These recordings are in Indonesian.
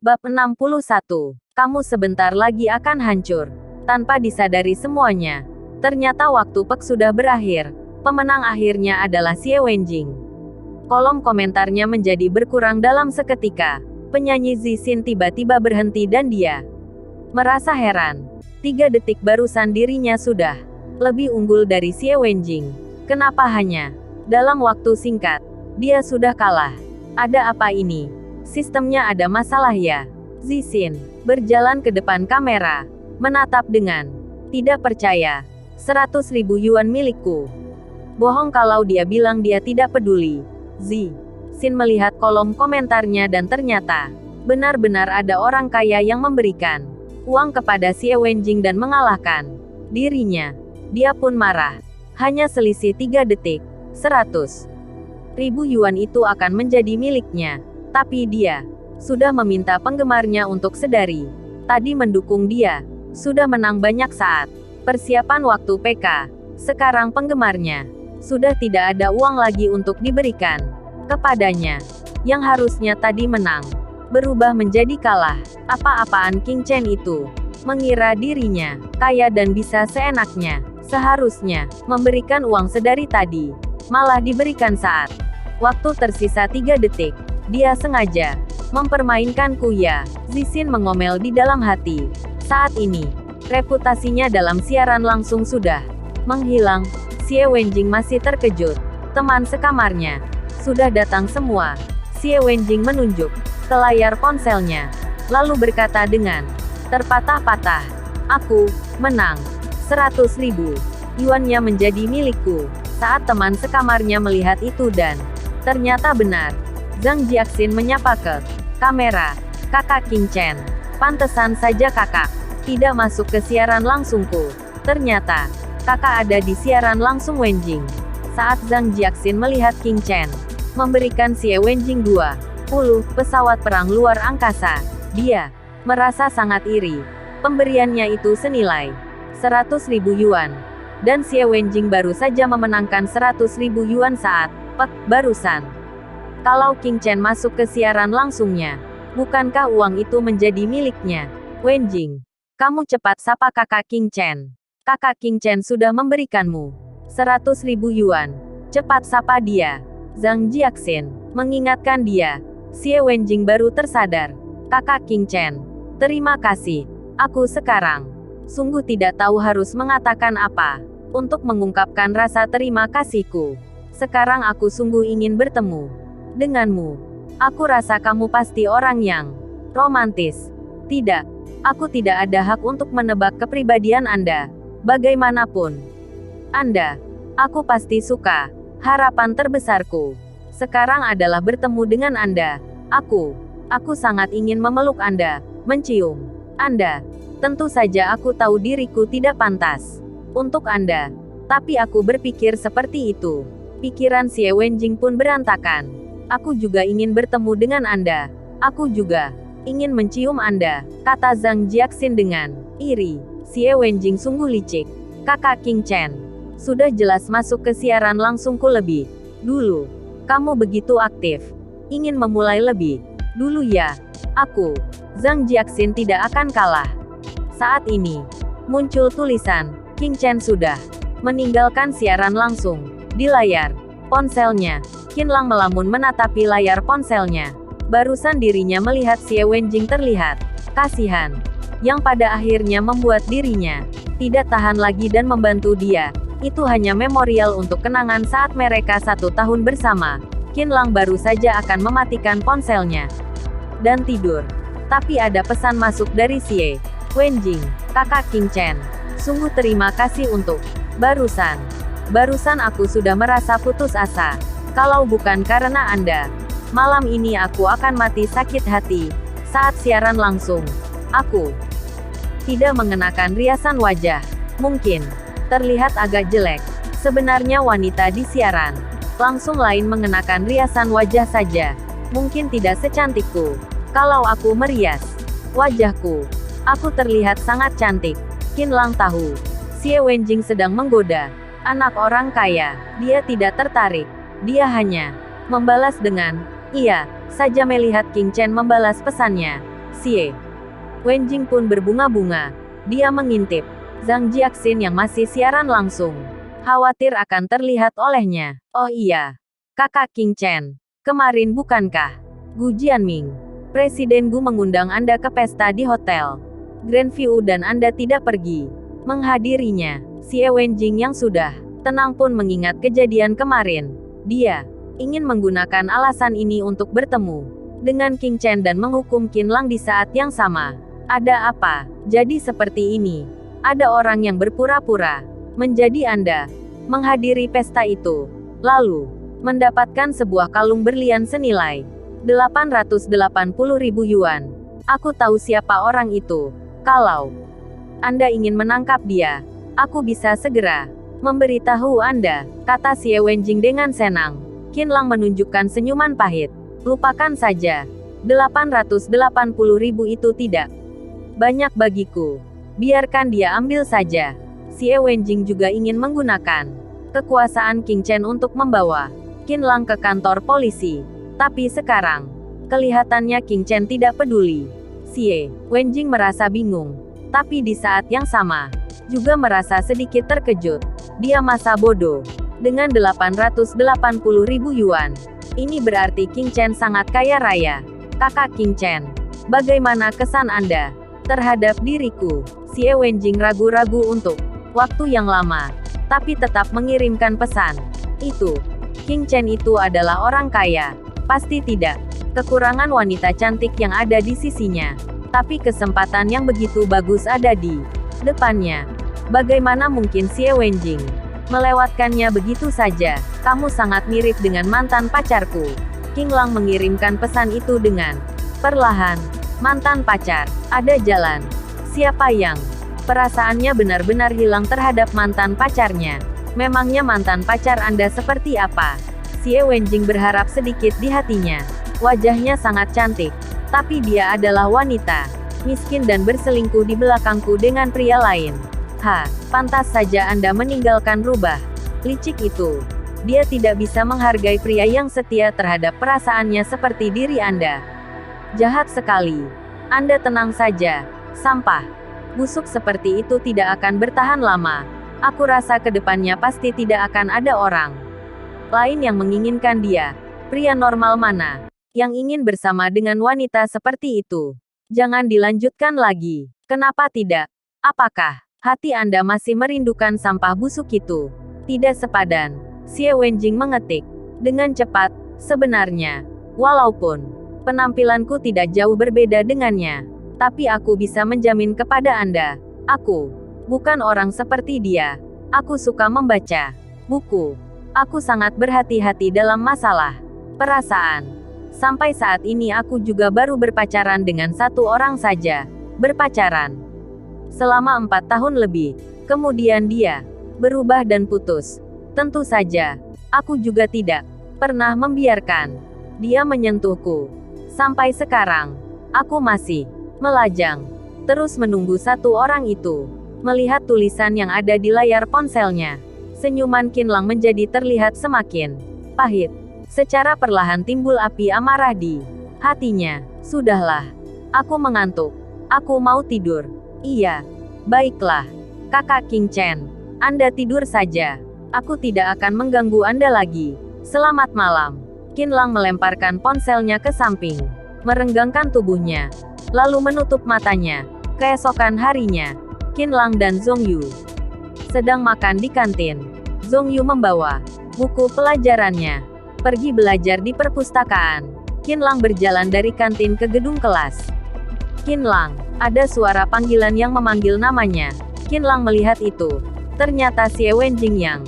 Bab 61. Kamu sebentar lagi akan hancur. Tanpa disadari semuanya, ternyata waktu Pek sudah berakhir. Pemenang akhirnya adalah Xie Wenjing. Kolom komentarnya menjadi berkurang dalam seketika. Penyanyi Zixin tiba-tiba berhenti dan dia merasa heran. 3 detik barusan dirinya sudah lebih unggul dari Xie Wenjing. Kenapa hanya dalam waktu singkat dia sudah kalah? Ada apa ini? Sistemnya ada masalah ya? Zixin berjalan ke depan kamera, menatap dengan tidak percaya. 100.000 yuan milikku. Bohong kalau dia bilang dia tidak peduli. Zixin melihat kolom komentarnya dan ternyata benar-benar ada orang kaya yang memberikan uang kepada Xie Wenjing dan mengalahkan dirinya. Dia pun marah. Hanya selisih 3 detik. 100.000 yuan itu akan menjadi miliknya. Tapi dia sudah meminta penggemarnya untuk sedari tadi mendukung dia. Sudah menang banyak saat persiapan waktu PK. Sekarang penggemarnya sudah tidak ada uang lagi untuk diberikan kepadanya. Yang harusnya tadi menang berubah menjadi kalah. Apa-apaan King Chen itu? Mengira dirinya kaya dan bisa seenaknya. Seharusnya memberikan uang sedari tadi, malah diberikan saat waktu tersisa 3 detik. Dia sengaja mempermainkanku ya. Zixin mengomel di dalam hati. Saat ini, reputasinya dalam siaran langsung sudah menghilang. Xie Wenjing masih terkejut. Teman sekamarnya sudah datang semua. Xie Wenjing menunjuk ke layar ponselnya, lalu berkata dengan terpatah-patah, "Aku menang. 100.000 yuannya menjadi milikku." Saat teman sekamarnya melihat itu dan ternyata benar, Zhang Jiaxin menyapa ke kamera. "Kakak King Chen, pantesan saja kakak tidak masuk ke siaran langsungku. Ternyata kakak ada di siaran langsung Wenjing." Saat Zhang Jiaxin melihat King Chen memberikan Xie Wenjing 20 pesawat perang luar angkasa, dia merasa sangat iri. Pemberiannya itu senilai 100.000 yuan. Dan Xie Wenjing baru saja memenangkan 100.000 yuan saat Pek barusan. Kalau King Chen masuk ke siaran langsungnya, bukankah uang itu menjadi miliknya? "Wenjing, kamu cepat sapa kakak King Chen. Kakak King Chen sudah memberikanmu 100.000 yuan. Cepat sapa dia." Zhang Jiaxin mengingatkan dia. Xie Wenjing baru tersadar. "Kakak King Chen, terima kasih. Aku sekarang sungguh tidak tahu harus mengatakan apa untuk mengungkapkan rasa terima kasihku. Sekarang aku sungguh ingin bertemu denganmu. Aku rasa kamu pasti orang yang romantis." "Tidak, aku tidak ada hak untuk menebak kepribadian Anda. Bagaimanapun Anda, aku pasti suka. Harapan terbesarku sekarang adalah bertemu dengan Anda. Aku sangat ingin memeluk Anda, mencium Anda. Tentu saja aku tahu diriku tidak pantas untuk Anda. Tapi aku berpikir seperti itu." Pikiran Xie Wenjing pun berantakan. "Aku juga ingin bertemu dengan Anda. Aku juga ingin mencium Anda," kata Zhang Jiaxin dengan iri. Xie Wenjing sungguh licik. "Kakak King Chen sudah jelas masuk ke siaran langsungku lebih dulu. Kamu begitu aktif. Ingin memulai lebih dulu ya? Aku, Zhang Jiaxin tidak akan kalah." Saat ini, muncul tulisan, King Chen sudah meninggalkan siaran langsung. Di layar ponselnya, Qinlang melamun menatapi layar ponselnya. Barusan dirinya melihat Xie Wenjing terlihat kasihan, yang pada akhirnya membuat dirinya tidak tahan lagi dan membantu dia. Itu hanya memorial untuk kenangan saat mereka 1 tahun bersama. Qinlang baru saja akan mematikan ponselnya dan tidur. Tapi ada pesan masuk dari Xie Wenjing. "Kakak King Chen, sungguh terima kasih untuk Barusan aku sudah merasa putus asa. Kalau bukan karena Anda, malam ini aku akan mati sakit hati." Saat siaran langsung, aku tidak mengenakan riasan wajah. Mungkin terlihat agak jelek. Sebenarnya wanita di siaran langsung lain mengenakan riasan wajah saja. Mungkin tidak secantikku. Kalau aku merias wajahku, aku terlihat sangat cantik. Qinlang tahu Xie Wenjing sedang menggoda anak orang kaya. Dia tidak tertarik. Dia hanya membalas dengan iya saja melihat King Chen membalas pesannya. Xie Wenjing pun berbunga-bunga. Dia mengintip Zhang Jiaxin yang masih siaran langsung. Khawatir akan terlihat olehnya. Oh iya, kakak King Chen. Kemarin bukankah Gu Jianming, Presiden Gu mengundang Anda ke pesta di hotel Grandview dan Anda tidak pergi menghadirinya? Xie Wenjing yang sudah tenang pun mengingat kejadian kemarin. Dia ingin menggunakan alasan ini untuk bertemu dengan King Chen dan menghukum Qinlang di saat yang sama. Ada apa? Jadi seperti ini. Ada orang yang berpura-pura menjadi Anda menghadiri pesta itu, lalu mendapatkan sebuah kalung berlian senilai 880.000 yuan. Aku tahu siapa orang itu. Kalau Anda ingin menangkap dia, aku bisa segera memberitahu Anda, kata Xie Wenjing dengan senang. Qinlang menunjukkan senyuman pahit. Lupakan saja. 880.000 itu tidak banyak bagiku. Biarkan dia ambil saja. Xie Wenjing juga ingin menggunakan kekuasaan King Chen untuk membawa Qinlang ke kantor polisi. Tapi sekarang, kelihatannya King Chen tidak peduli. Xie Wenjing merasa bingung. Tapi di saat yang sama, juga merasa sedikit terkejut. Dia masa bodoh. Dengan 880.000 yuan, ini berarti King Chen sangat kaya raya. Kakak King Chen, bagaimana kesan Anda terhadap diriku? Xie Wenjing ragu-ragu untuk waktu yang lama, tapi tetap mengirimkan pesan. Itu, King Chen itu adalah orang kaya. Pasti tidak kekurangan wanita cantik yang ada di sisinya. Tapi kesempatan yang begitu bagus ada di depannya. Bagaimana mungkin Xie Wenjing melewatkannya begitu saja? Kamu sangat mirip dengan mantan pacarku. Qinlang mengirimkan pesan itu dengan perlahan. Mantan pacar, ada jalan. Siapa yang perasaannya benar-benar hilang terhadap mantan pacarnya? Memangnya mantan pacar Anda seperti apa? Xie Wenjing berharap sedikit di hatinya. Wajahnya sangat cantik. Tapi dia adalah wanita miskin dan berselingkuh di belakangku dengan pria lain. Pantas saja Anda meninggalkan rubah licik itu. Dia tidak bisa menghargai pria yang setia terhadap perasaannya seperti diri Anda. Jahat sekali. Anda tenang saja. Sampah busuk seperti itu tidak akan bertahan lama. Aku rasa kedepannya pasti tidak akan ada orang lain yang menginginkan dia. Pria normal mana yang ingin bersama dengan wanita seperti itu? Jangan dilanjutkan lagi. Kenapa tidak? Apakah hati Anda masih merindukan sampah busuk itu? Tidak sepadan. Xie Wenjing mengetik dengan cepat. Sebenarnya, walaupun penampilanku tidak jauh berbeda dengannya, tapi aku bisa menjamin kepada Anda, aku bukan orang seperti dia. Aku suka membaca buku. Aku sangat berhati-hati dalam masalah perasaan. Sampai saat ini aku juga baru berpacaran dengan satu orang saja. Berpacaran selama 4 tahun lebih. Kemudian dia berubah dan putus. Tentu saja, aku juga tidak pernah membiarkan dia menyentuhku. Sampai sekarang, aku masih melajang, terus menunggu satu orang itu. Melihat tulisan yang ada di layar ponselnya, senyuman Qinlang menjadi terlihat semakin pahit. Secara perlahan timbul api amarah di hatinya. Sudahlah, aku mengantuk. Aku mau tidur. Iya, baiklah. Kakak King Chen, Anda tidur saja. Aku tidak akan mengganggu Anda lagi. Selamat malam. Qinlang melemparkan ponselnya ke samping, merenggangkan tubuhnya, lalu menutup matanya. Keesokan harinya, Qinlang dan Zhongyu sedang makan di kantin. Zhongyu membawa buku pelajarannya, pergi belajar di perpustakaan. Qinlang berjalan dari kantin ke gedung kelas. Qinlang, ada suara panggilan yang memanggil namanya. Qinlang melihat itu. Ternyata Xie Wenjing yang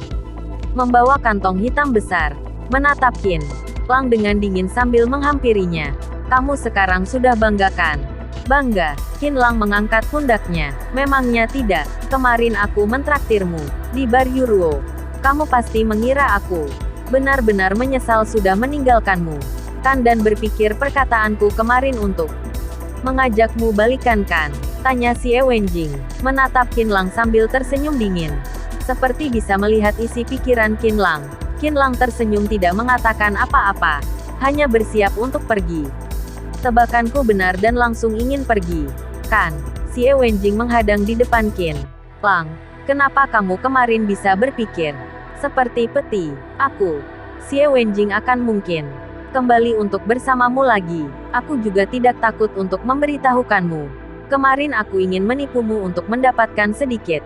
membawa kantong hitam besar, menatap Qinlang dengan dingin sambil menghampirinya. Kamu sekarang sudah bangga kan? Bangga. Qinlang mengangkat pundaknya. Memangnya tidak? Kemarin aku mentraktirmu di bar Yuruo. Kamu pasti mengira aku benar-benar menyesal sudah meninggalkanmu, kan, dan berpikir perkataanku kemarin untuk mengajakmu balikan kan? Tanya Xie Wenjing, menatap Qinlang sambil tersenyum dingin. Seperti bisa melihat isi pikiran Qinlang. Qinlang tersenyum tidak mengatakan apa-apa, hanya bersiap untuk pergi. Tebakanku benar dan langsung ingin pergi. Kan? Xie Wenjing menghadang di depan Qin Lang. Kenapa kamu kemarin bisa berpikir seperti peti? Aku, Xie Wenjing akan mungkin kembali untuk bersamamu lagi. Aku juga tidak takut untuk memberitahukanmu. Kemarin aku ingin menipumu untuk mendapatkan sedikit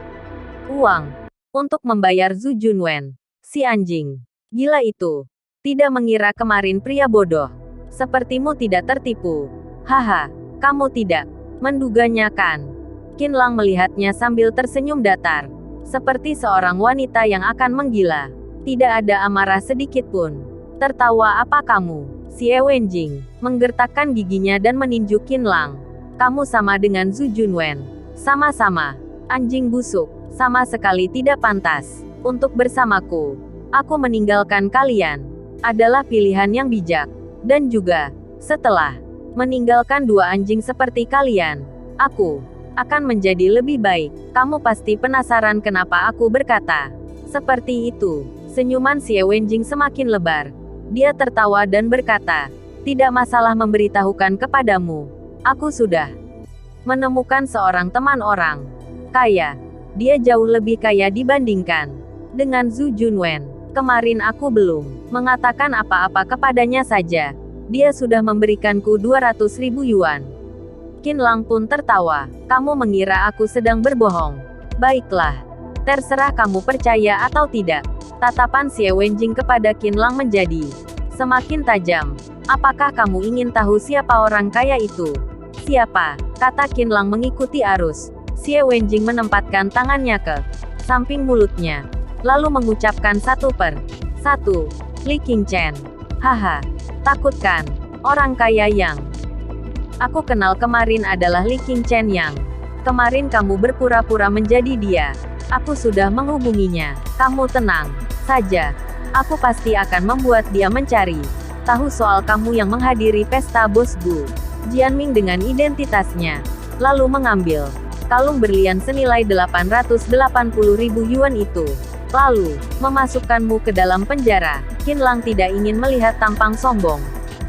uang untuk membayar Zhu Junwen. Si anjing gila itu. Tidak mengira kemarin pria bodoh sepertimu tidak tertipu. Haha, kamu tidak menduganya kan? Qin Lang melihatnya sambil tersenyum datar. Seperti seorang wanita yang akan menggila. Tidak ada amarah sedikit pun. Tertawa apa kamu? Xie Wenjing menggertakkan giginya dan meninju Qin Lang. Kamu sama dengan Zhu Junwen. Sama-sama. Anjing busuk. Sama sekali tidak pantas untuk bersamaku. Aku meninggalkan kalian adalah pilihan yang bijak. Dan juga, setelah meninggalkan dua anjing seperti kalian, aku akan menjadi lebih baik. Kamu pasti penasaran kenapa aku berkata seperti itu. Senyuman Xie Wenjing semakin lebar. Dia tertawa dan berkata, tidak masalah memberitahukan kepadamu. Aku sudah menemukan seorang teman orang kaya. Dia jauh lebih kaya dibandingkan dengan Zhu Junwen. Kemarin aku belum mengatakan apa-apa kepadanya saja. Dia sudah memberikanku 200.000 yuan. Qin Lang pun tertawa. Kamu mengira aku sedang berbohong? Baiklah. Terserah kamu percaya atau tidak. Tatapan Xie Wenjing kepada Qin Lang menjadi semakin tajam. Apakah kamu ingin tahu siapa orang kaya itu? Siapa? Kata Qin Lang mengikuti arus. Xie Wenjing menempatkan tangannya ke samping mulutnya. Lalu mengucapkan satu per satu. Li Qingchen. Haha. Takut kan? Orang kaya yang aku kenal kemarin adalah Li Qingchen yang kemarin kamu berpura-pura menjadi dia. Aku sudah menghubunginya. Kamu tenang saja. Aku pasti akan membuat dia mencari tahu soal kamu yang menghadiri pesta Bos Gu. Jianming dengan identitasnya lalu mengambil kalung berlian senilai 880.000 yuan itu. Lalu, memasukkanmu ke dalam penjara. Qin Lang tidak ingin melihat tampang sombong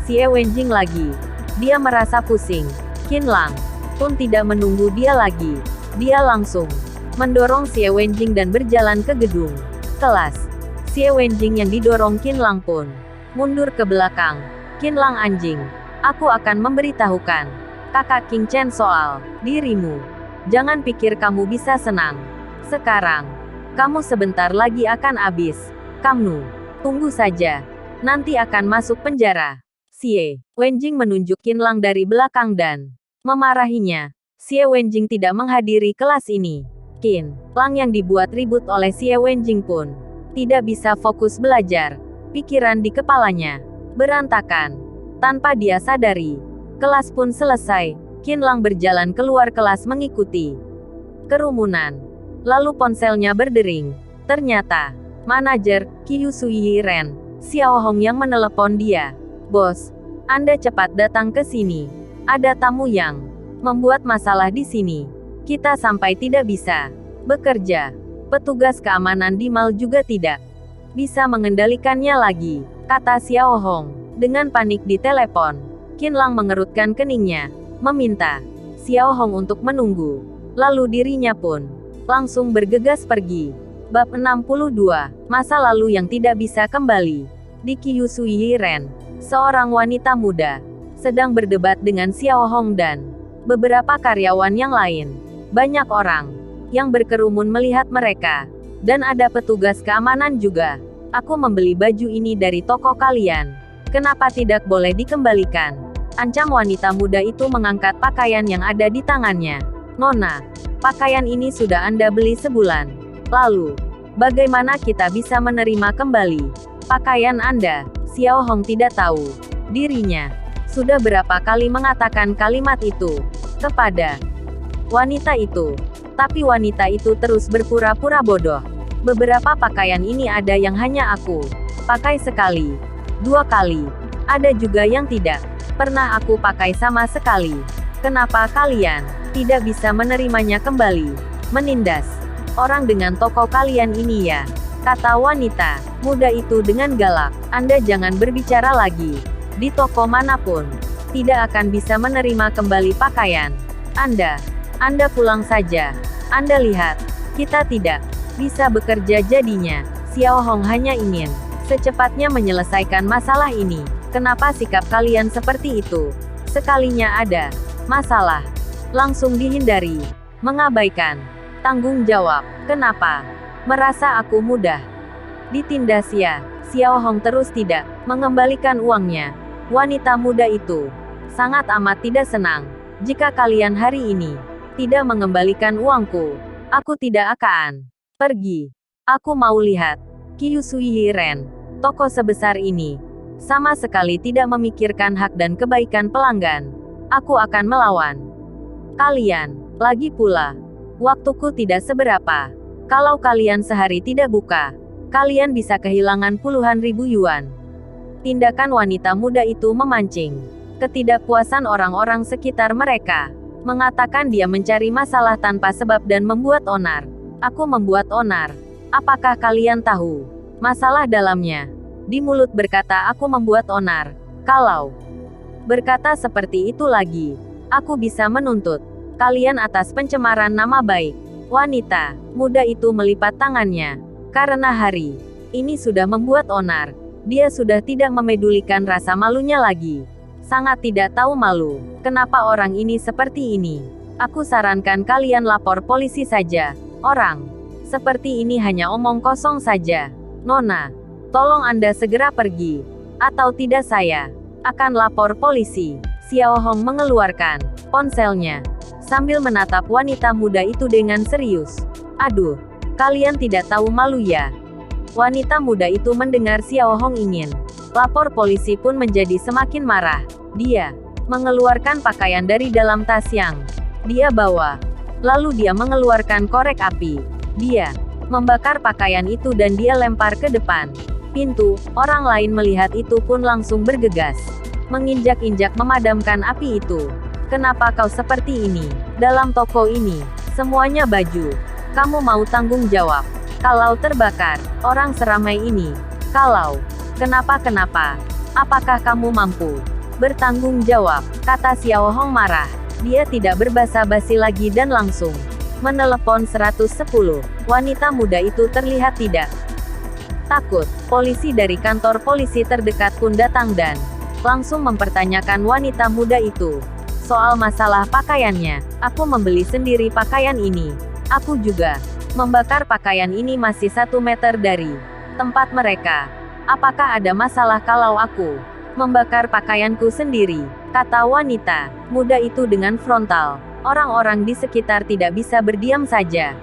Xie Wenjing lagi. Dia merasa pusing. Qin Lang pun tidak menunggu dia lagi. Dia langsung mendorong Xie Wenjing dan berjalan ke gedung kelas. Xie Wenjing yang didorong Qin Lang pun mundur ke belakang. Qin Lang anjing. Aku akan memberitahukan kakak Qingchen soal dirimu. Jangan pikir kamu bisa senang. Sekarang kamu sebentar lagi akan habis. Kamu, tunggu saja. Nanti akan masuk penjara. Xie Wenjing menunjuk Qin Lang dari belakang dan memarahinya. Xie Wenjing tidak menghadiri kelas ini. Qin Lang yang dibuat ribut oleh Xie Wenjing pun tidak bisa fokus belajar. Pikiran di kepalanya berantakan. Tanpa dia sadari, kelas pun selesai. Qin Lang berjalan keluar kelas mengikuti kerumunan. Lalu ponselnya berdering. Ternyata, manajer, Qiu Sui Ren, Xiao Hong yang menelepon dia. Bos, Anda cepat datang ke sini. Ada tamu yang membuat masalah di sini. Kita sampai tidak bisa bekerja. Petugas keamanan di mal juga tidak bisa mengendalikannya lagi, kata Xiao Hong. Dengan panik di telepon, Qin Lang mengerutkan keningnya, meminta Xiao Hong untuk menunggu. Lalu dirinya pun langsung bergegas pergi. Bab 62. Masa lalu yang tidak bisa kembali. Di Qiu Sui Ren, seorang wanita muda sedang berdebat dengan Xiao Hong dan beberapa karyawan yang lain. Banyak orang yang berkerumun melihat mereka. Dan ada petugas keamanan juga. Aku membeli baju ini dari toko kalian. Kenapa tidak boleh dikembalikan? Ancam wanita muda itu mengangkat pakaian yang ada di tangannya. Nona, pakaian ini sudah Anda beli sebulan lalu. Bagaimana kita bisa menerima kembali pakaian Anda? Xiao Hong tidak tahu dirinya sudah berapa kali mengatakan kalimat itu kepada wanita itu. Tapi wanita itu terus berpura-pura bodoh. Beberapa pakaian ini ada yang hanya aku pakai sekali, 2 kali. Ada juga yang tidak pernah aku pakai sama sekali. Kenapa kalian tidak bisa menerimanya kembali? Menindas orang dengan toko kalian ini ya, kata wanita muda itu dengan galak. Anda jangan berbicara lagi. Di toko manapun tidak akan bisa menerima kembali pakaian. Anda pulang saja. Anda lihat, kita tidak bisa bekerja jadinya. Xiao Hong hanya ingin secepatnya menyelesaikan masalah ini. Kenapa sikap kalian seperti itu? Sekalinya ada masalah, langsung dihindari, mengabaikan tanggung jawab. Kenapa? Merasa aku mudah ditindas ya? Xiao Hong terus tidak mengembalikan uangnya. Wanita muda itu sangat amat tidak senang. Jika kalian hari ini tidak mengembalikan uangku, aku tidak akan pergi. Aku mau lihat Kyusui Ren. Toko sebesar ini sama sekali tidak memikirkan hak dan kebaikan pelanggan. Aku akan melawan kalian. Lagi pula, waktuku tidak seberapa. Kalau kalian sehari tidak buka, kalian bisa kehilangan puluhan ribu yuan. Tindakan wanita muda itu memancing ketidakpuasan orang-orang sekitar mereka. Mengatakan dia mencari masalah tanpa sebab dan membuat onar. Aku membuat onar. Apakah kalian tahu masalah dalamnya? Di mulut berkata aku membuat onar. Kalau berkata seperti itu lagi, aku bisa menuntut kalian atas pencemaran nama baik. Wanita muda itu melipat tangannya. Karena hari ini sudah membuat onar, dia sudah tidak memedulikan rasa malunya lagi. Sangat tidak tahu malu. Kenapa orang ini seperti ini? Aku sarankan kalian lapor polisi saja. Orang seperti ini hanya omong kosong saja. Nona, tolong Anda segera pergi. Atau tidak saya akan lapor polisi. Xiao Hong mengeluarkan ponselnya sambil menatap wanita muda itu dengan serius. Aduh, kalian tidak tahu malu ya? Wanita muda itu mendengar Xiao Hong ingin lapor polisi pun menjadi semakin marah. Dia mengeluarkan pakaian dari dalam tas yang dia bawa. Lalu dia mengeluarkan korek api. Dia membakar pakaian itu dan dia lempar ke depan pintu. Orang lain melihat itu pun langsung bergegas, menginjak-injak memadamkan api itu. Kenapa kau seperti ini? Dalam toko ini, semuanya baju. Kamu mau tanggung jawab kalau terbakar orang seramai ini? Kenapa? Apakah kamu mampu bertanggung jawab? Kata Xiao Hong marah. Dia tidak berbasa-basi lagi dan langsung menelepon 110. Wanita muda itu terlihat tidak takut. Polisi dari kantor polisi terdekat pun datang dan langsung mempertanyakan wanita muda itu soal masalah pakaiannya. Aku membeli sendiri pakaian ini. Aku juga membakar pakaian ini masih 1 meter dari tempat mereka. Apakah ada masalah kalau aku membakar pakaianku sendiri? Kata wanita muda itu dengan frontal. Orang-orang di sekitar tidak bisa berdiam saja.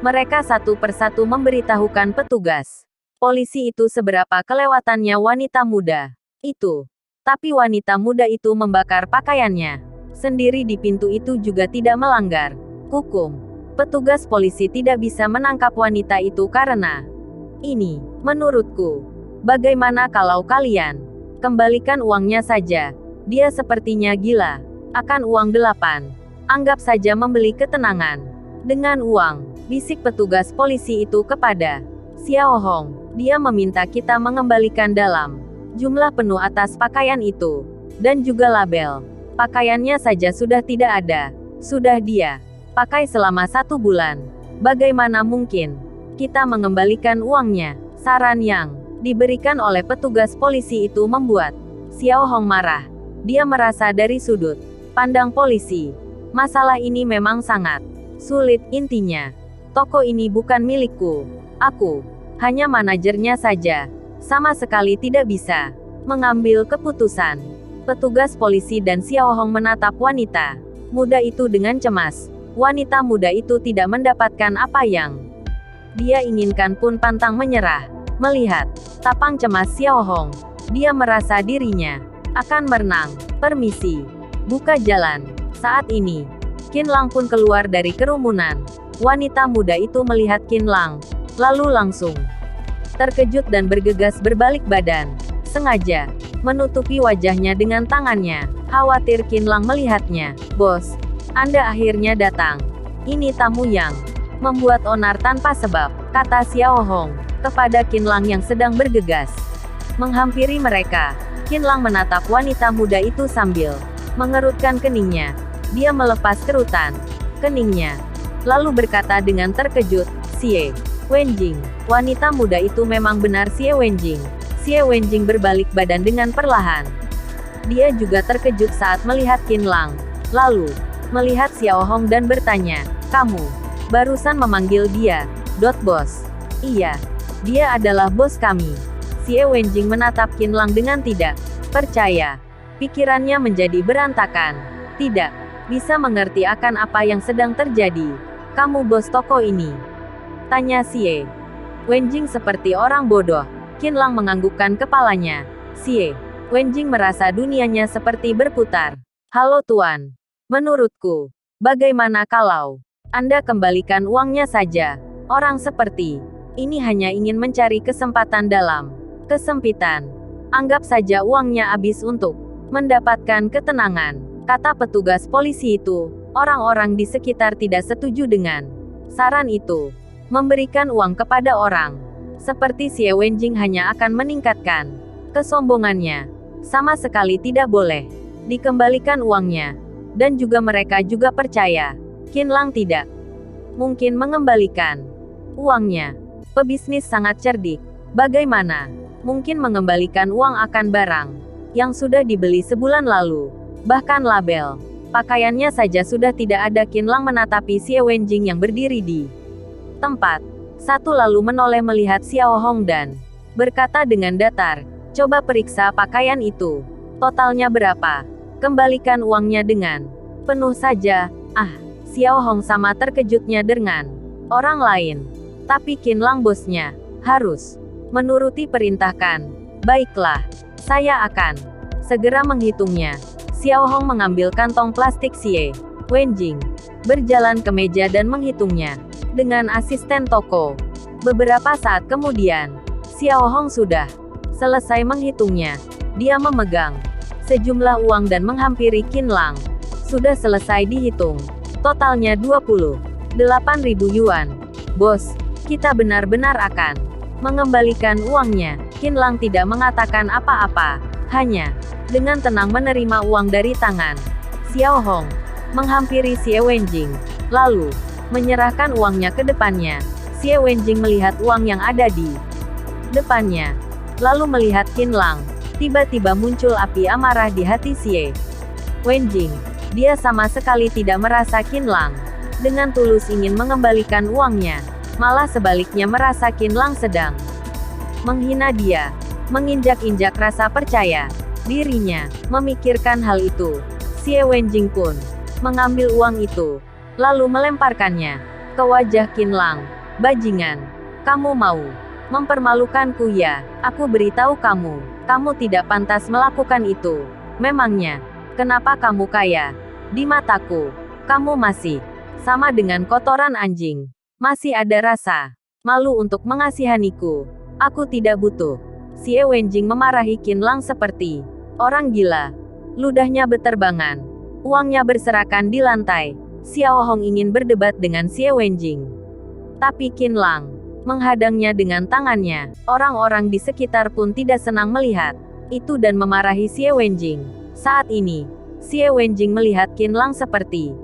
Mereka satu persatu memberitahukan petugas polisi itu seberapa kelewatannya wanita muda itu. Tapi wanita muda itu membakar pakaiannya sendiri di pintu itu juga tidak melanggar hukum. Petugas polisi tidak bisa menangkap wanita itu karena ini. Menurutku, bagaimana kalau kalian kembalikan uangnya saja? Dia sepertinya gila. Akan uang 8. Anggap saja membeli ketenangan dengan uang, bisik petugas polisi itu kepada Xiao Hong. Dia meminta kita mengembalikan dalam jumlah penuh atas pakaian itu, dan juga label pakaiannya saja sudah tidak ada. Sudah dia pakai selama 1 bulan. Bagaimana mungkin kita mengembalikan uangnya? Saran yang diberikan oleh petugas polisi itu membuat Xiao Hong marah. Dia merasa dari sudut pandang polisi, masalah ini memang sangat sulit. Intinya, toko ini bukan milikku. Aku hanya manajernya saja. Sama sekali tidak bisa mengambil keputusan. Petugas polisi dan Xiao Hong menatap wanita muda itu dengan cemas. Wanita muda itu tidak mendapatkan apa yang dia inginkan pun pantang menyerah. Melihat tapang cemas Xiao Hong, dia merasa dirinya akan merenang. Permisi, buka jalan. Saat ini, Qin Lang pun keluar dari kerumunan. Wanita muda itu melihat Qin Lang, lalu langsung terkejut dan bergegas berbalik badan, sengaja menutupi wajahnya dengan tangannya. Khawatir Qin Lang melihatnya. Bos, Anda akhirnya datang. Ini tamu yang membuat onar tanpa sebab, kata Xiao Hong kepada Qin Lang yang sedang bergegas menghampiri mereka. Qin Lang menatap wanita muda itu sambil mengerutkan keningnya. Dia melepas kerutan keningnya, lalu berkata dengan terkejut, "Xie Wenjing." Wanita muda itu memang benar Xie Wenjing. Xie Wenjing berbalik badan dengan perlahan. Dia juga terkejut saat melihat Qin Lang. Lalu, melihat Xiao Hong dan bertanya, "Kamu barusan memanggil dia, Bos?" "Iya, dia adalah bos kami." Xie Wenjing menatap Qin Lang dengan tidak percaya. Pikirannya menjadi berantakan. Tidak bisa mengerti akan apa yang sedang terjadi. "Kamu bos toko ini?" tanya Xie Wenjing seperti orang bodoh. Qin Lang menganggukkan kepalanya. Xie Wenjing merasa dunianya seperti berputar. "Halo Tuan. Menurutku, bagaimana kalau Anda kembalikan uangnya saja? Orang seperti ini hanya ingin mencari kesempatan dalam kesempitan. Anggap saja uangnya habis untuk mendapatkan ketenangan," kata petugas polisi itu. Orang-orang di sekitar tidak setuju dengan saran itu. Memberikan uang kepada orang seperti Xie Wenjing hanya akan meningkatkan kesombongannya. Sama sekali tidak boleh dikembalikan uangnya. Dan juga mereka juga percaya Qin Lang tidak mungkin mengembalikan uangnya. Pebisnis sangat cerdik. Bagaimana mungkin mengembalikan uang akan barang yang sudah dibeli sebulan lalu? Bahkan label pakaiannya saja sudah tidak ada. Qin Lang menatapi Xie Wenjing yang berdiri di tempat satu lalu menoleh melihat Xiao Hong dan berkata dengan datar, "Coba periksa pakaian itu. Totalnya berapa? Kembalikan uangnya dengan penuh saja." Ah, Xiao Hong sama terkejutnya dengan orang lain. Tapi Qin Lang bosnya harus menuruti perintahkan. "Baiklah, saya akan segera menghitungnya." Xiao Hong mengambil kantong plastik Xie Wenjing, berjalan ke meja dan menghitungnya dengan asisten toko. Beberapa saat kemudian, Xiao Hong sudah selesai menghitungnya. Dia memegang sejumlah uang dan menghampiri Qin Lang. "Sudah selesai dihitung. Totalnya 28.000 yuan. Bos, kita benar-benar akan mengembalikan uangnya." Qin Lang tidak mengatakan apa-apa, hanya dengan tenang menerima uang dari tangan Xiao Hong, menghampiri Xie Wenjing, lalu menyerahkan uangnya ke depannya. Xie Wenjing melihat uang yang ada di depannya, lalu melihat Qin Lang. Tiba-tiba muncul api amarah di hati Xie Wenjing. Dia sama sekali tidak merasa Qin Lang dengan tulus ingin mengembalikan uangnya. Malah sebaliknya merasa Qin Lang sedang menghina dia, menginjak-injak rasa percaya dirinya. Memikirkan hal itu, Xie Wenjing pun mengambil uang itu, lalu melemparkannya ke wajah Qin Lang. "Bajingan, kamu mau mempermalukanku ya? Aku beritahu kamu, kamu tidak pantas melakukan itu. Memangnya, kenapa kamu kaya? Di mataku, kamu masih sama dengan kotoran anjing. Masih ada rasa malu untuk mengasihaniku. Aku tidak butuh." Xie Wenjing memarahi Qin Lang seperti orang gila. Ludahnya beterbangan. Uangnya berserakan di lantai. Xiao Hong ingin berdebat dengan Xie Wenjing, tapi Qin Lang menghadangnya dengan tangannya. Orang-orang di sekitar pun tidak senang melihat itu dan memarahi Xie Wenjing. Saat ini, Xie Wenjing melihat Qin Lang seperti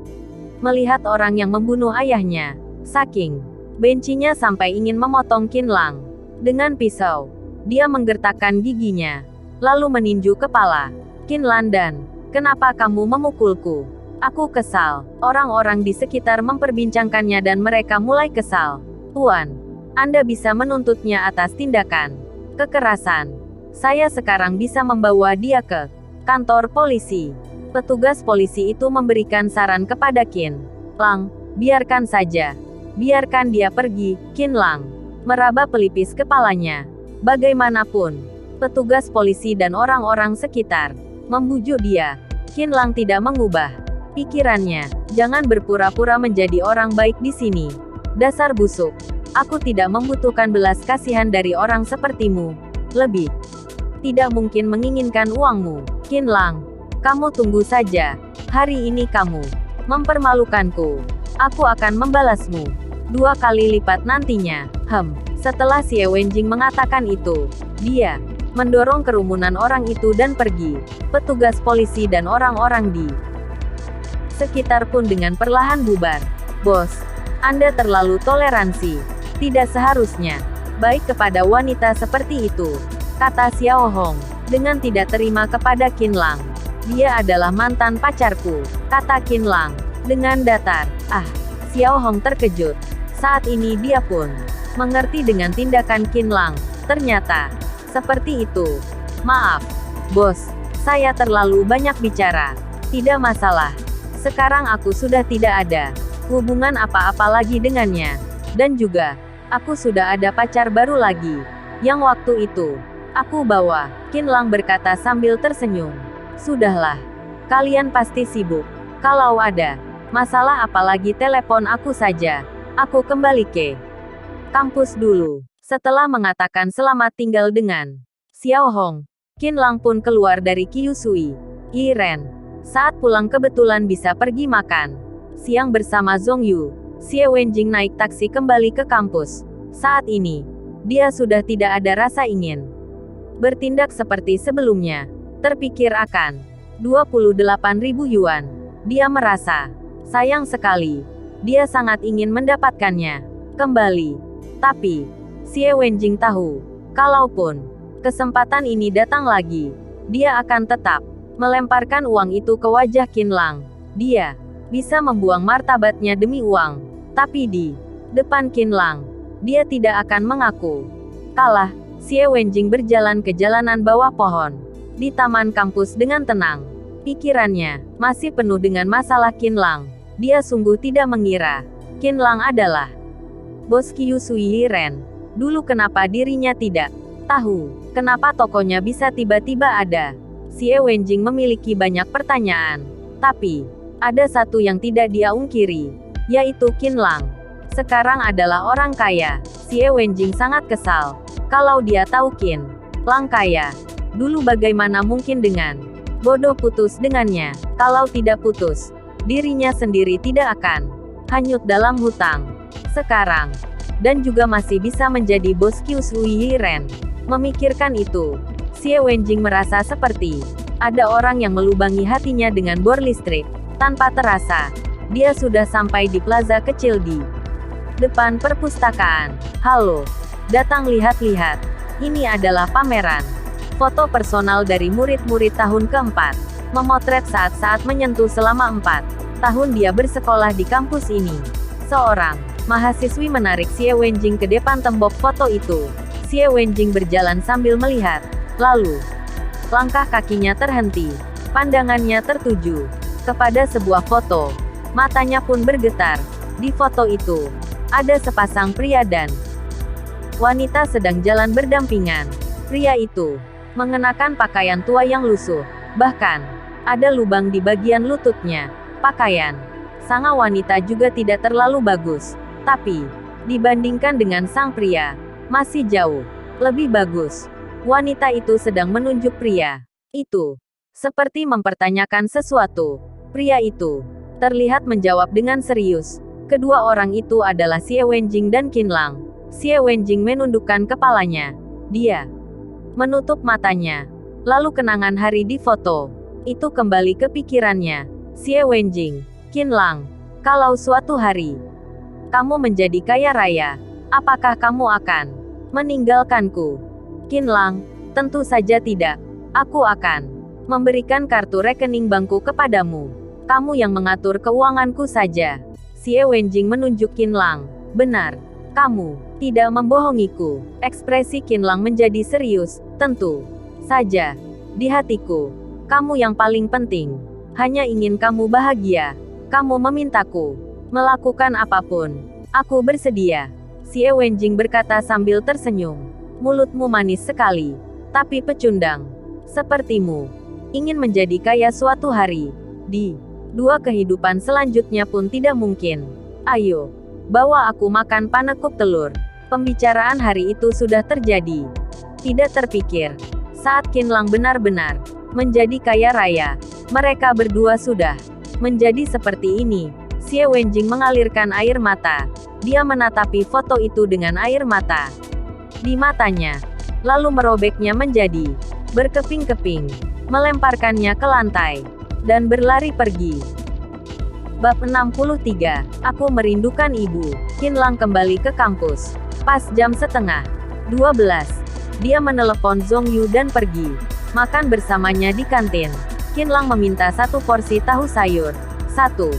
melihat orang yang membunuh ayahnya. Saking bencinya sampai ingin memotong Qin Lang dengan pisau. Dia menggertakkan giginya, lalu meninju kepala Qin Lang dan, "Kenapa kamu memukulku? Aku kesal." Orang-orang di sekitar memperbincangkannya dan mereka mulai kesal. "Tuan, Anda bisa menuntutnya atas tindakan kekerasan. Saya sekarang bisa membawa dia ke kantor polisi." Petugas polisi itu memberikan saran kepada Qin Lang, "Biarkan saja. Biarkan dia pergi." Qin Lang meraba pelipis kepalanya. Bagaimanapun, petugas polisi dan orang-orang sekitar membujuk dia. Qin Lang tidak mengubah pikirannya. "Jangan berpura-pura menjadi orang baik di sini. Dasar busuk. Aku tidak membutuhkan belas kasihan dari orang sepertimu. Lebih tidak mungkin menginginkan uangmu." "Qin Lang, kamu tunggu saja. Hari ini kamu mempermalukanku. Aku akan membalasmu 2 kali lipat nantinya." Setelah Xie Wenjing mengatakan itu, dia mendorong kerumunan orang itu dan pergi. Petugas polisi dan orang-orang di sekitar pun dengan perlahan bubar. Bos, Anda terlalu toleransi. Tidak seharusnya baik kepada wanita seperti itu, kata Xiao Hong, dengan tidak terima kepada Qin Lang. Dia adalah mantan pacarku, kata Qin Lang, dengan datar. Xiao Hong terkejut. Saat ini dia pun mengerti dengan tindakan Qin Lang. Ternyata seperti itu. Maaf, bos, saya terlalu banyak bicara. Tidak masalah. Sekarang aku sudah tidak ada hubungan apa-apa lagi dengannya. Dan juga, aku sudah ada pacar baru lagi. Yang waktu itu, aku bawa, Qin Lang berkata sambil tersenyum. Sudahlah. Kalian pasti sibuk. Kalau ada masalah apalagi telepon aku saja. Aku kembali ke kampus dulu. Setelah mengatakan selamat tinggal dengan Xiao Hong, Qin Lang pun keluar dari Kyusui. Ren. Saat pulang kebetulan bisa pergi makan siang bersama Zhong Yu. Xie Wenjing naik taksi kembali ke kampus. Saat ini, dia sudah tidak ada rasa ingin bertindak seperti sebelumnya. Terpikir akan 28.000 yuan. Dia merasa sayang sekali. Dia sangat ingin mendapatkannya kembali. Tapi Xie Wenjing tahu, kalaupun kesempatan ini datang lagi, dia akan tetap melemparkan uang itu ke wajah Qin Lang. Dia bisa membuang martabatnya demi uang, tapi di depan Qin Lang, dia tidak akan mengaku kalah. Xie Wenjing berjalan ke jalanan bawah pohon di taman kampus dengan tenang. Pikirannya masih penuh dengan masalah Qin Lang. Dia sungguh tidak mengira Qin Lang adalah bos Kyusui Ren. Dulu kenapa dirinya tidak tahu kenapa tokonya bisa tiba-tiba ada? Xie Wenjing memiliki banyak pertanyaan. Tapi, ada satu yang tidak dia ungkiri, yaitu Qin Lang sekarang adalah orang kaya. Xie Wenjing sangat kesal. Kalau dia tahu Qin Lang kaya, dulu bagaimana mungkin dengan bodoh putus dengannya? Kalau tidak putus, dirinya sendiri tidak akan hanyut dalam hutang. Sekarang, dan juga masih bisa menjadi bos Kyusui Ren. Memikirkan itu, Xie Wenjing merasa seperti ada orang yang melubangi hatinya dengan bor listrik. Tanpa terasa, dia sudah sampai di plaza kecil di depan perpustakaan. Halo, datang lihat-lihat. Ini adalah pameran foto personal dari murid-murid tahun keempat. Memotret saat-saat menyentuh selama 4 tahun dia bersekolah di kampus ini. Seorang mahasiswi menarik Xie Wenjing ke depan tembok foto itu. Xie Wenjing berjalan sambil melihat. Lalu, langkah kakinya terhenti. Pandangannya tertuju kepada sebuah foto. Matanya pun bergetar. Di foto itu, ada sepasang pria dan wanita sedang jalan berdampingan. Pria itu mengenakan pakaian tua yang lusuh. Bahkan, ada lubang di bagian lututnya. Pakaian sang wanita juga tidak terlalu bagus. Tapi, dibandingkan dengan sang pria, masih jauh lebih bagus. Wanita itu sedang menunjuk pria itu, seperti mempertanyakan sesuatu. Pria itu terlihat menjawab dengan serius. Kedua orang itu adalah Xie Wenjing dan Qin Lang. Xie Wenjing menundukkan kepalanya. Dia menutup matanya. Lalu kenangan hari di foto itu kembali ke pikirannya. Xie Wenjing, Qin Lang, kalau suatu hari kamu menjadi kaya raya, apakah kamu akan meninggalkanku? Qin Lang, tentu saja tidak. Aku akan memberikan kartu rekening bankku kepadamu. Kamu yang mengatur keuanganku saja. Xie Wenjing menunjuk Qin Lang. Benar. Kamu tidak membohongiku. Ekspresi Qin Lang menjadi serius. Tentu saja. Di hatiku, kamu yang paling penting. Hanya ingin kamu bahagia. Kamu memintaku melakukan apapun. Aku bersedia. Xie Wenjing berkata sambil tersenyum. Mulutmu manis sekali. Tapi pecundang sepertimu ingin menjadi kaya suatu hari. Di dua kehidupan selanjutnya pun tidak mungkin. Ayo, bawa aku makan panekuk telur. Pembicaraan hari itu sudah terjadi. Tidak terpikir. Saat Qin Lang benar-benar menjadi kaya raya, mereka berdua sudah menjadi seperti ini. Xie Wenjing mengalirkan air mata. Dia menatapi foto itu dengan air mata di matanya. lalu merobeknya menjadi berkeping-keping, melemparkannya ke lantai, dan berlari pergi. Bab 63. Aku merindukan ibu. Qinlang kembali ke kampus. Pas jam setengah 12. Dia menelepon Zhong Yu dan pergi makan bersamanya di kantin. Qinlang meminta 1 porsi tahu sayur, 1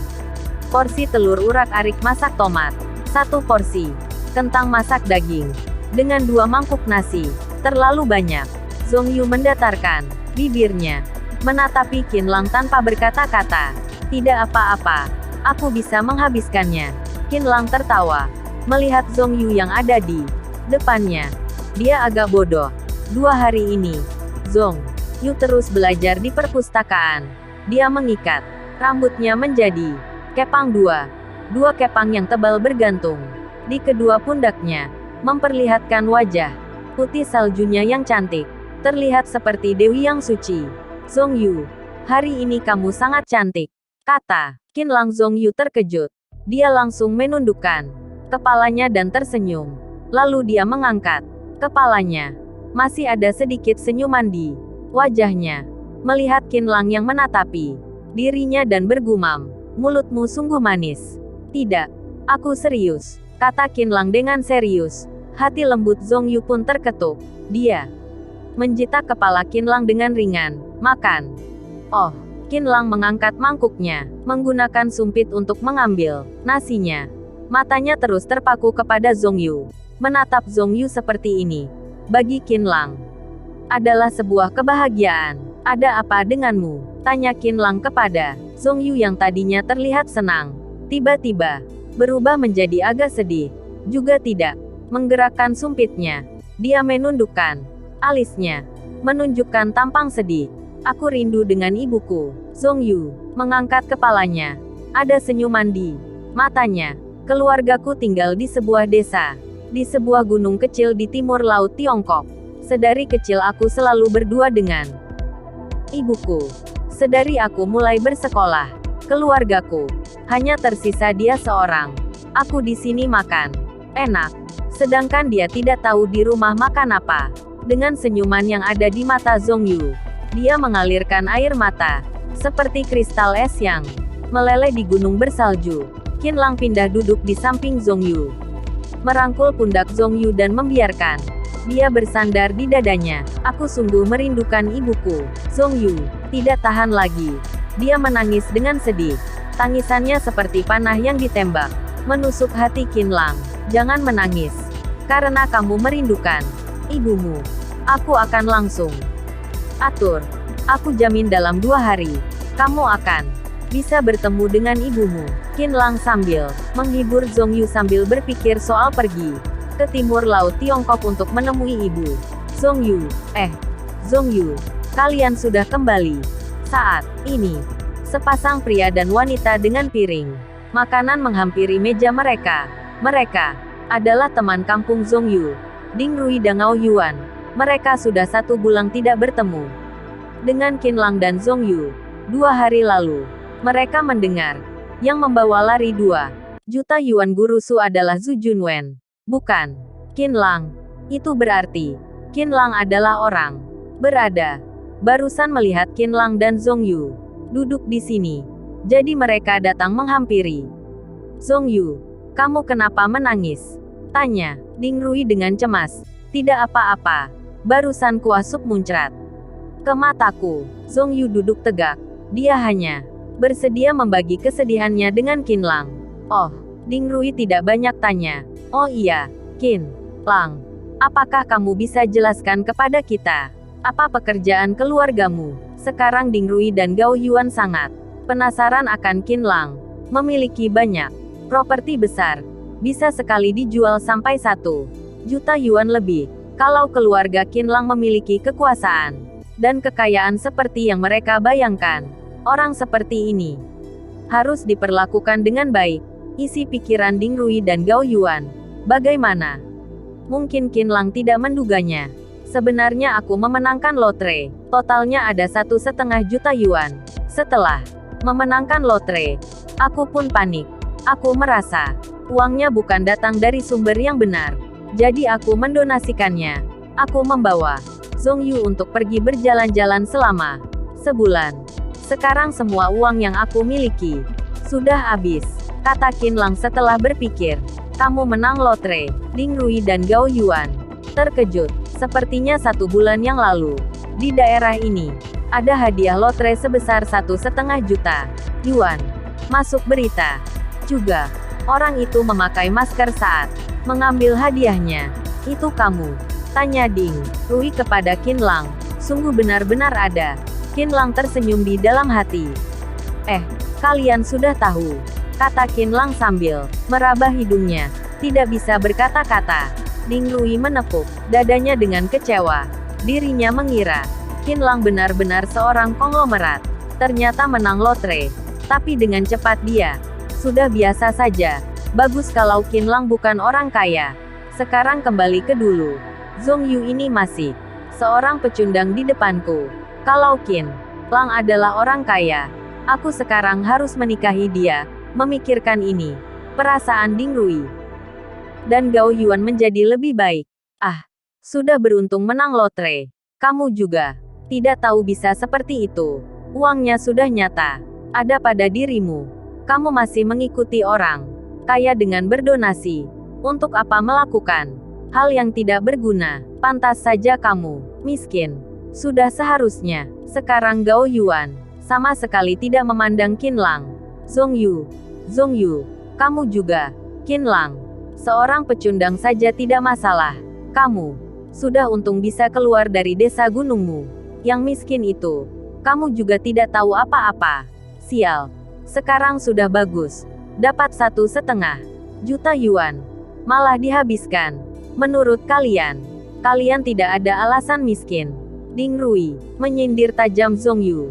porsi telur urak-arik masak tomat, 1 porsi kentang masak daging, dengan 2 mangkuk nasi. Terlalu banyak. Zhong Yu mendatarkan bibirnya, menatapi Qinlang tanpa berkata-kata. Tidak apa-apa, aku bisa menghabiskannya. Qinlang tertawa, melihat Zhong Yu yang ada di depannya. Dia agak bodoh. 2 hari ini, Zhong Yu terus belajar di perpustakaan. Dia mengikat rambutnya menjadi kepang 2 kepang yang tebal bergantung di kedua pundaknya, memperlihatkan wajah putih saljunya yang cantik. Terlihat seperti dewi yang suci. Zhong Yu, hari ini kamu sangat cantik, kata Qinlang. Zhong Yu terkejut. Dia langsung menundukkan kepalanya dan tersenyum. Lalu dia mengangkat kepalanya. Masih ada sedikit senyuman di wajahnya. Melihat Qinlang yang menatapi dirinya dan bergumam, mulutmu sungguh manis. Tidak, aku serius, kata Qinlang dengan serius. Hati lembut Zhong Yu pun terketuk. Dia menjitak kepala Qinlang dengan ringan. Makan. Oh, Qinlang mengangkat mangkuknya, menggunakan sumpit untuk mengambil nasinya. Matanya terus terpaku kepada Zhong Yu. Menatap Zhong Yu seperti ini, bagi Qinlang, adalah sebuah kebahagiaan. Ada apa denganmu? Tanya Qinlang kepada Zhong Yu yang tadinya terlihat senang. Tiba-tiba, berubah menjadi agak sedih. Juga tidak menggerakkan sumpitnya. Dia menundukkan alisnya, menunjukkan tampang sedih. Aku rindu dengan ibuku. Zhong Yu mengangkat kepalanya. Ada senyuman di matanya. Keluargaku tinggal di sebuah desa, di sebuah gunung kecil di timur laut Tiongkok. Sedari kecil aku selalu berdua dengan ibuku. Sedari aku mulai bersekolah, keluargaku hanya tersisa dia seorang. Aku di sini makan enak, sedangkan dia tidak tahu di rumah makan apa. Dengan senyuman yang ada di mata Zhong Yu, dia mengalirkan air mata, seperti kristal es yang meleleh di gunung bersalju. Qinlang pindah duduk di samping Zhong Yu, merangkul pundak Zhong Yu dan membiarkan dia bersandar di dadanya. Aku sungguh merindukan ibuku. Zhong Yu tidak tahan lagi. Dia menangis dengan sedih. Tangisannya seperti panah yang ditembak, menusuk hati Qinlang. Jangan menangis, karena kamu merindukan ibumu. Aku akan langsung atur. Aku jamin dalam 2 hari, kamu akan bisa bertemu dengan ibumu. Qinlang sambil menghibur Zhong Yu sambil berpikir soal pergi ke timur laut Tiongkok untuk menemui ibu. Zhong Yu, Zhong Yu, kalian sudah kembali. Saat ini, sepasang pria dan wanita dengan piring makanan menghampiri meja mereka. Mereka adalah teman kampung Zhong Yu, Ding Rui dan Ngao Yuan. Mereka sudah 1 bulan tidak bertemu dengan Qinlang dan Zhong Yu. 2 hari lalu, mereka mendengar yang membawa lari 2 juta yuan guru Su adalah Zhu Junwen, bukan Qinlang. Itu berarti Qinlang adalah orang berada. Barusan melihat Qinlang dan Zhong Yu duduk di sini, jadi mereka datang menghampiri. Zhong Yu, kamu kenapa menangis? Tanya Ding Rui dengan cemas. Tidak apa-apa, barusan kuah sup muncrat ke mataku. Zhong Yu duduk tegak. Dia hanya bersedia membagi kesedihannya dengan Qinlang. Oh, Ding Rui tidak banyak tanya. Oh iya, Qinlang, apakah kamu bisa jelaskan kepada kita apa pekerjaan keluargamu? Sekarang Ding Rui dan Gao Yuan sangat penasaran akan Qinlang. Memiliki banyak properti besar, bisa sekali dijual sampai 1 juta yuan lebih. Kalau keluarga Qinlang memiliki kekuasaan dan kekayaan seperti yang mereka bayangkan, orang seperti ini harus diperlakukan dengan baik. Isi pikiran Ding Rui dan Gao Yuan. Bagaimana mungkin Qinlang tidak menduganya? Sebenarnya aku memenangkan lotre. Totalnya ada 1,5 juta yuan. Setelah memenangkan lotre, aku pun panik. Aku merasa uangnya bukan datang dari sumber yang benar. Jadi aku mendonasikannya Aku membawa Zhong Yu untuk pergi berjalan-jalan selama sebulan. Sekarang semua uang yang aku miliki sudah habis, kata Qin Lang setelah berpikir. Kamu menang lotre. Ding Rui dan Gao Yuan terkejut. Sepertinya 1 bulan yang lalu, di daerah ini, ada hadiah lotre sebesar 1,5 juta yuan. Masuk berita. Juga, orang itu memakai masker saat mengambil hadiahnya. Itu kamu? Tanya Ding Rui kepada Qin Lang. Sungguh benar-benar ada. Qin Lang tersenyum di dalam hati. Kalian sudah tahu, kata Qin Lang sambil meraba hidungnya. Tidak bisa berkata-kata. Ding Rui menepuk dadanya dengan kecewa. Dirinya mengira Qin Lang benar-benar seorang konglomerat. Ternyata menang lotre. Tapi dengan cepat dia sudah biasa saja. Bagus kalau Qin Lang bukan orang kaya. Sekarang kembali ke dulu. Zhong Yu ini masih seorang pecundang di depanku. Kalau Qin Lang adalah orang kaya, aku sekarang harus menikahi dia. Memikirkan ini, perasaan Ding Rui dan Gao Yuan menjadi lebih baik. Sudah beruntung menang lotre. Kamu juga tidak tahu bisa seperti itu. Uangnya sudah nyata ada pada dirimu. Kamu masih mengikuti orang kaya dengan berdonasi. Untuk apa melakukan hal yang tidak berguna? Pantas saja kamu miskin. Sudah seharusnya. Sekarang Gao Yuan sama sekali tidak memandang Qin Lang. Zhong Yu, kamu juga. Qin Lang, seorang pecundang saja tidak masalah. Kamu sudah untung bisa keluar dari desa gunungmu. Yang miskin itu, kamu juga tidak tahu apa-apa. Sial. Sekarang sudah bagus. Dapat 1,5 juta yuan. Malah dihabiskan. Menurut kalian, kalian tidak ada alasan miskin. Ding Rui menyindir tajam Zhong Yu.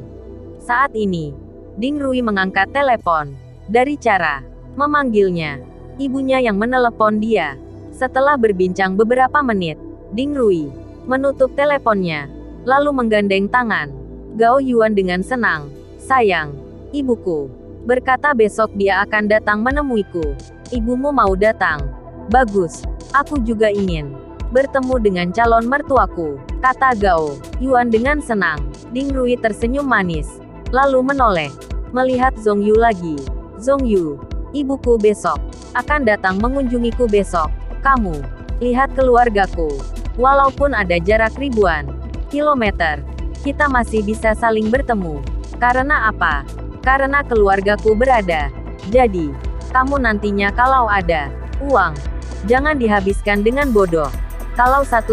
Saat ini, Ding Rui mengangkat telepon. Dari cara memanggilnya, ibunya yang menelepon dia. Setelah berbincang beberapa menit, Ding Rui menutup teleponnya, lalu menggandeng tangan Gao Yuan dengan senang. Sayang, ibuku berkata besok dia akan datang menemuiku. Ibumu mau datang? Bagus, aku juga ingin bertemu dengan calon mertuaku, kata Gao Yuan dengan senang. Ding Rui tersenyum manis, lalu menoleh, melihat Zhong Yu lagi. Zhong Yu, ibuku besok akan datang mengunjungiku besok. Kamu lihat keluargaku. Walaupun ada jarak ribuan kilometer, kita masih bisa saling bertemu. Karena apa? Karena keluargaku berada. Jadi, kamu nantinya kalau ada uang, jangan dihabiskan dengan bodoh. Kalau 1,5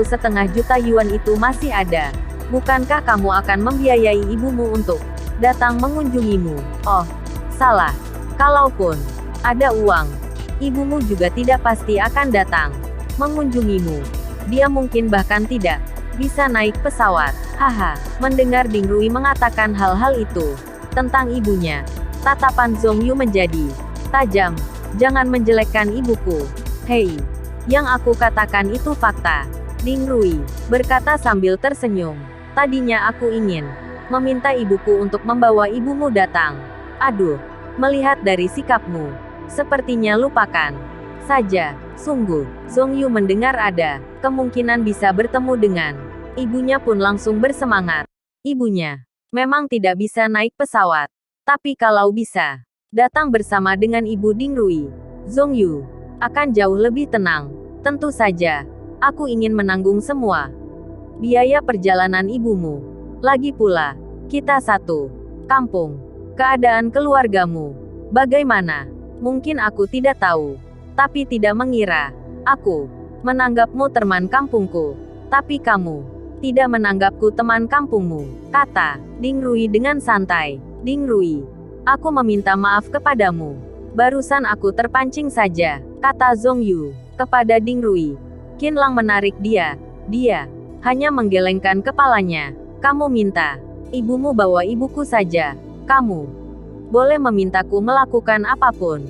juta yuan itu masih ada, bukankah kamu akan membiayai ibumu untuk datang mengunjungimu? Oh, salah. Kalaupun ada uang, ibumu juga tidak pasti akan datang mengunjungimu. Dia mungkin bahkan tidak bisa naik pesawat. Haha, mendengar Ding Rui mengatakan hal-hal itu tentang ibunya, tatapan Zhong Yu menjadi tajam. Jangan menjelekkan ibuku. Hei, yang aku katakan itu fakta. Ding Rui berkata sambil tersenyum. Tadinya aku ingin meminta ibuku untuk membawa ibumu datang. Aduh, melihat dari sikapmu, sepertinya lupakan saja. Sungguh, Zhong Yu mendengar ada kemungkinan bisa bertemu dengan ibunya pun langsung bersemangat. Ibunya memang tidak bisa naik pesawat, tapi kalau bisa datang bersama dengan ibu Ding Rui, Zhong Yu akan jauh lebih tenang. Tentu saja, aku ingin menanggung semua biaya perjalanan ibumu. Lagi pula, kita satu kampung. Keadaan keluargamu bagaimana? Mungkin aku tidak tahu, tapi tidak mengira aku menanggapmu teman kampungku. Tapi kamu tidak menanggapku teman kampungmu, kata Ding Rui dengan santai. Ding Rui, aku meminta maaf kepadamu. Barusan aku terpancing saja, kata Zhong Yu kepada Ding Rui. Qin Lang menarik dia. Dia hanya menggelengkan kepalanya. Kamu minta ibumu bawa ibuku saja. Kamu boleh memintaku melakukan apapun.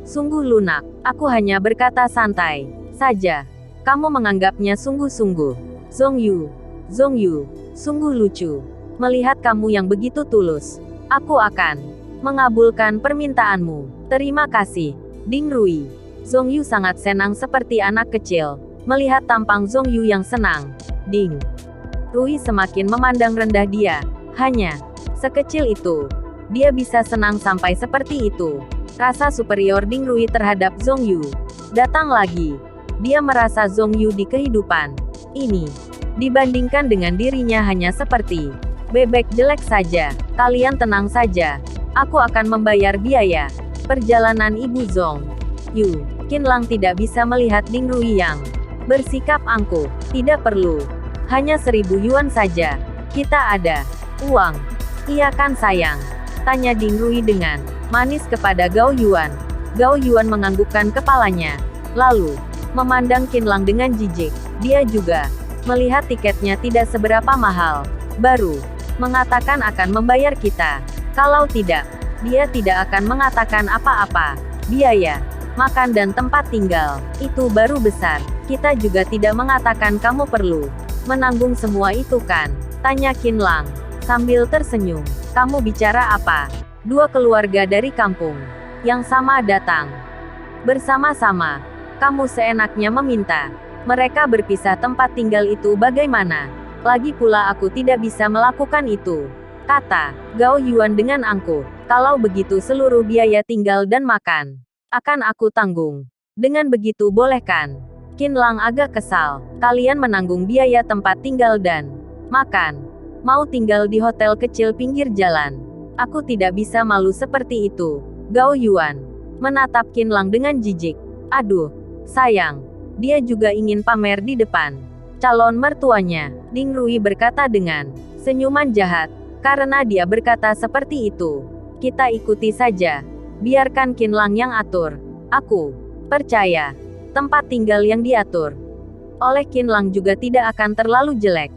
Sungguh lunak. Aku hanya berkata santai saja. Kamu menganggapnya sungguh-sungguh. Zhong Yu, sungguh lucu. Melihat kamu yang begitu tulus. Aku akan mengabulkan permintaanmu. Terima kasih, Ding Rui. Zhong Yu sangat senang seperti anak kecil. melihat tampang Zhong Yu yang senang. Ding Rui semakin memandang rendah dia. Hanya sekecil itu, dia bisa senang sampai seperti itu. Rasa superior Ding Rui terhadap Zhong Yu datang lagi. Dia merasa Zhong Yu di kehidupan ini dibandingkan dengan dirinya hanya seperti bebek jelek saja. Kalian tenang saja. Aku akan membayar biaya perjalanan Ibu Zhong Yu. Qinlang tidak bisa melihat Ding Rui yang bersikap angkuh. Tidak perlu. Hanya 1000 yuan saja. Kita ada uang. Iya kan sayang? Tanya Ding Rui dengan manis kepada Gao Yuan. Gao Yuan menganggukkan kepalanya. Lalu memandang Qinlang dengan jijik. Dia juga melihat tiketnya tidak seberapa mahal. Baru mengatakan akan membayar kita. Kalau tidak, dia tidak akan mengatakan apa-apa. Biaya makan dan tempat tinggal itu baru besar. Kita juga tidak mengatakan kamu perlu menanggung semua itu kan? Tanya Qinlang sambil tersenyum. Kamu bicara apa? Dua keluarga dari kampung yang sama datang bersama-sama. Kamu seenaknya meminta mereka berpisah tempat tinggal itu bagaimana? Lagi pula aku tidak bisa melakukan itu, kata Gao Yuan dengan angkuh. Kalau begitu seluruh biaya tinggal dan makan akan aku tanggung. Dengan begitu boleh kan? Qinlang agak kesal. Kalian menanggung biaya tempat tinggal dan makan. Mau tinggal di hotel kecil pinggir jalan. Aku tidak bisa malu seperti itu. Gao Yuan menatap Qinlang dengan jijik. Aduh, sayang. Dia juga ingin pamer di depan calon mertuanya. Ding Rui berkata dengan senyuman jahat. Karena dia berkata seperti itu, kita ikuti saja. Biarkan Qinlang yang atur. Aku percaya tempat tinggal yang diatur oleh Qinlang juga tidak akan terlalu jelek.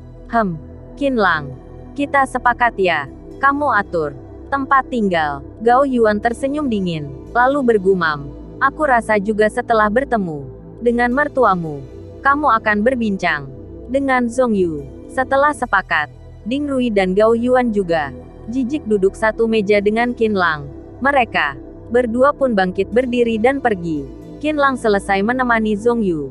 Qinlang, kita sepakat ya. Kamu atur tempat tinggal. Gao Yuan tersenyum dingin, lalu bergumam. Aku rasa juga setelah bertemu dengan mertuamu, kamu akan berbincang dengan Zhong Yu. Setelah sepakat, Ding Rui dan Gao Yuan juga jijik duduk satu meja dengan Qinlang. Mereka berdua pun bangkit berdiri dan pergi. Qinlang selesai menemani Zhong Yu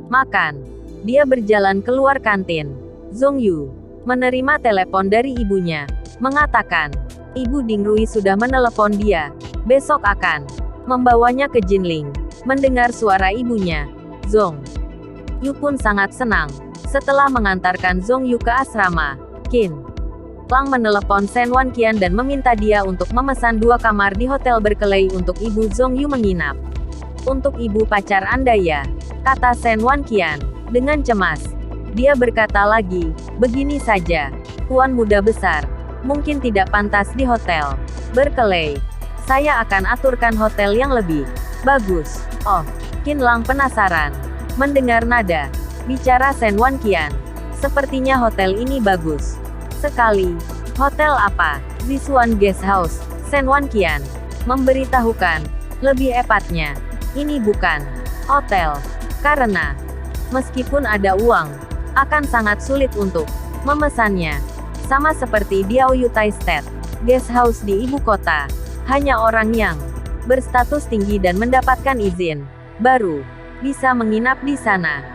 makan. Dia berjalan keluar kantin. Zhong Yu menerima telepon dari ibunya, mengatakan, Ibu Ding Rui sudah menelepon dia. Besok akan membawanya ke Jinling. Mendengar suara ibunya, Zhong Yu pun sangat senang. Setelah mengantarkan Zhong Yu ke asrama, Qinlang menelepon Shen Wanqian dan meminta dia untuk memesan 2 kamar di hotel berkeley untuk Ibu Zhong Yu menginap. Untuk ibu pacar Anda ya, kata Shen Wanqian dengan cemas. Dia berkata lagi, begini saja, tuan muda besar, mungkin tidak pantas di hotel berkeley. Saya akan aturkan hotel yang lebih bagus. Oh, Qinlang penasaran mendengar nada bicara Shen Wanqian. Sepertinya hotel ini bagus sekali. Hotel apa? Zisuan Guest House. Shen Wanqian memberitahukan. Lebih epatnya, ini bukan hotel. Karena meskipun ada uang, akan sangat sulit untuk memesannya. Sama seperti di Aoyutai State Guest House di ibu kota, hanya orang yang berstatus tinggi dan mendapatkan izin baru bisa menginap di sana.